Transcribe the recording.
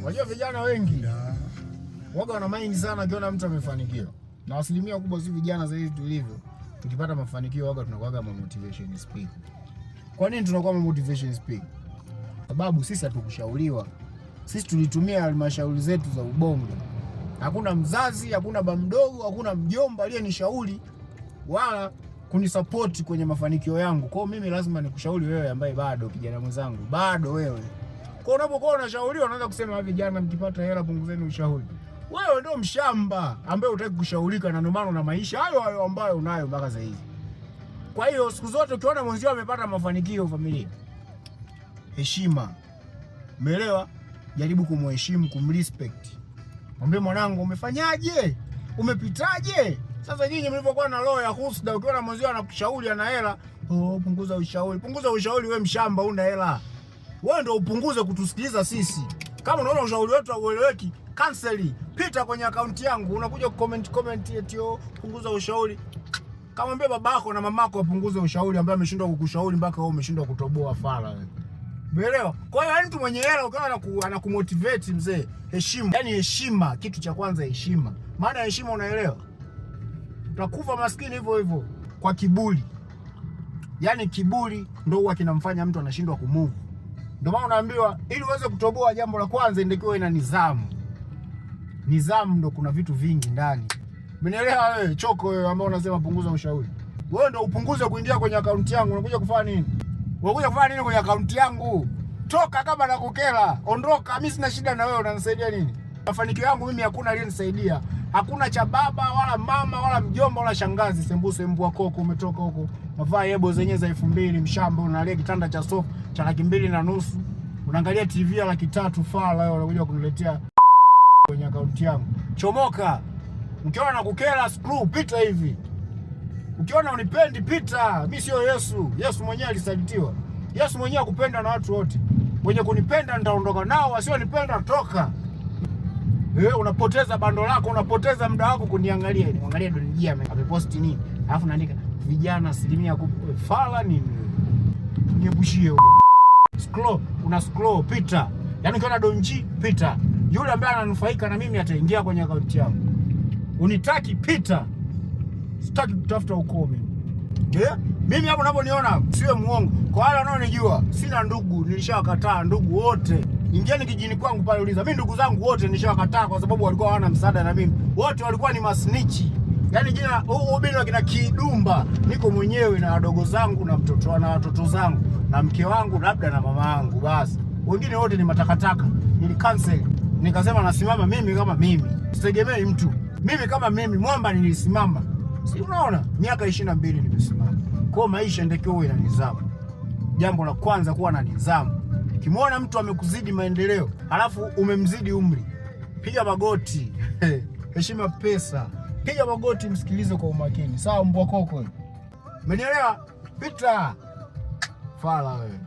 Unajua vijana wengi waga wana mind sana akiona mtu amefanikiwa. Na asilimia kubwa si vijana zaidi tulivyo. Tukipata mafanikio waga tunakuwa motivation speaker. Kwa nini tunakuwa motivation speaker? Sababu sisi hatukushauriwa. Sisi tulitumia halmashauri zetu za ubongo. Hakuna mzazi, hakuna baba mdogo, hakuna mjomba aliyenishauri wala kunisupport kwenye mafanikio yangu. Kwa hiyo mimi lazima nikushauri wewe ambaye bado kijana mwenzangu, bado wewe. Kwa unapokuwa unashauriwa unaanza kusema vijana mkipata hela punguzeni ushauri. Wewe ndio mshamba ambaye hutaki kushaurika na ndio maana una maisha hayo ambayo unayo mpaka sasa hivi. Kwa hiyo siku zote ukiona mwenzio amepata mafanikio familia, heshima. Umeelewa? Jaribu kumheshimu, kumrespect. Mwambie mwanangu umefanyaje? Umepitaje? Sasa nyinyi mlivyokuwa na roho ya husda, ukiona mwenzio anakushauri ana hela, punguza ushauri. Punguza ushauri wewe mshamba una hela. Wewe ndio upunguze kutusikiliza sisi. Kama unaona ushauri wetu haueleweki, cancel. Pita kwenye akaunti yangu, unakuja comment eti punguza ushauri. Kama mbie babako na mamako wapunguze ushauri ambaye ameshindwa kukushauri mpaka wewe umeshindwa kutoboa fala wewe. Umeelewa? Kwa hiyo mtu mwenye hela ukawa anakumotivate mzee, heshima. Yaani heshima, kitu cha kwanza heshima. Maana heshima unaelewa? Utakufa maskini hivyo hivyo kwa kiburi. Yaani kiburi ndio huwa kinamfanya mtu anashindwa kumove. Ndio maana unaambiwa ili uweze kutoboa jambo la kwanza inatakiwa ina nidhamu. Nidhamu ndio kuna vitu vingi ndani. Umenielewa wewe? Choko wewe ambao unasema punguza ushauri. Wewe ndio upunguze kuingia kwenye akaunti yangu. Unakuja kufanya nini? Unakuja kufanya nini kwenye akaunti yangu? Toka kama nakukela. Ondoka, mimi sina shida na wewe, unanisaidia nini? Mafanikio yangu mimi hakuna aliyenisaidia. Hakuna cha baba wala mama wala mjomba wala shangazi. Sembuse mbwa koko umetoka huko. Mavaa yebo zenyewe za 2000 mshamba, unalia kitanda cha sofa cha 2,500. Unaangalia TV ya 300 fala wewe unakuja kuniletea kwenye akaunti yangu. Chomoka. Ukiona nakukela screw pita hivi. Ukiona unipendi pita. Mimi sio Yesu. Yesu mwenyewe alisalitiwa. Yesu mwenyewe akupenda na watu wote. Wenye kunipenda nitaondoka nao, wasionipenda toka. Unapoteza bando lako, unapoteza muda wako kuniangalia. Niangalie Donjia ameposti nini? Alafu naandika vijana asilimia fala nini? Niebushie huko. Scroll pita. Yaani ukiona Donji pita. Yule ambaye ananufaika na mimi ataingia kwenye akaunti yangu. Unitaki pita. Sitaki kutafuta ukome. Mimi hapo unaponiona siwe muongo. Kwa wale wanaonijua, sina ndugu, nilishawakataa ndugu wote. Ingieni kijini kwangu pale uliza. Mimi ndugu zangu wote nilishawakataa kwa sababu walikuwa hawana msaada na mimi. Wote walikuwa ni masnichi. Yaani jina ubini kina Kidumba, niko mwenyewe na wadogo zangu na mtoto na watoto zangu na mke wangu labda na mama yangu basi. Wengine wote ni matakataka. Nili cancel. Nikasema nasimama mimi kama mimi. Sitegemei mtu. Mimi kama mimi mwamba nilisimama. Si unaona? Miaka 22 nimesimama. Kwa maisha ndio uwe na nidhamu. Jambo la kwanza kuwa na nidhamu. Ukimwona mtu amekuzidi maendeleo, alafu umemzidi umri, piga magoti. Heshima pesa. Piga magoti, msikilize kwa umakini. Sawa mbwa koko. Umenielewa? Pita. Fala wewe.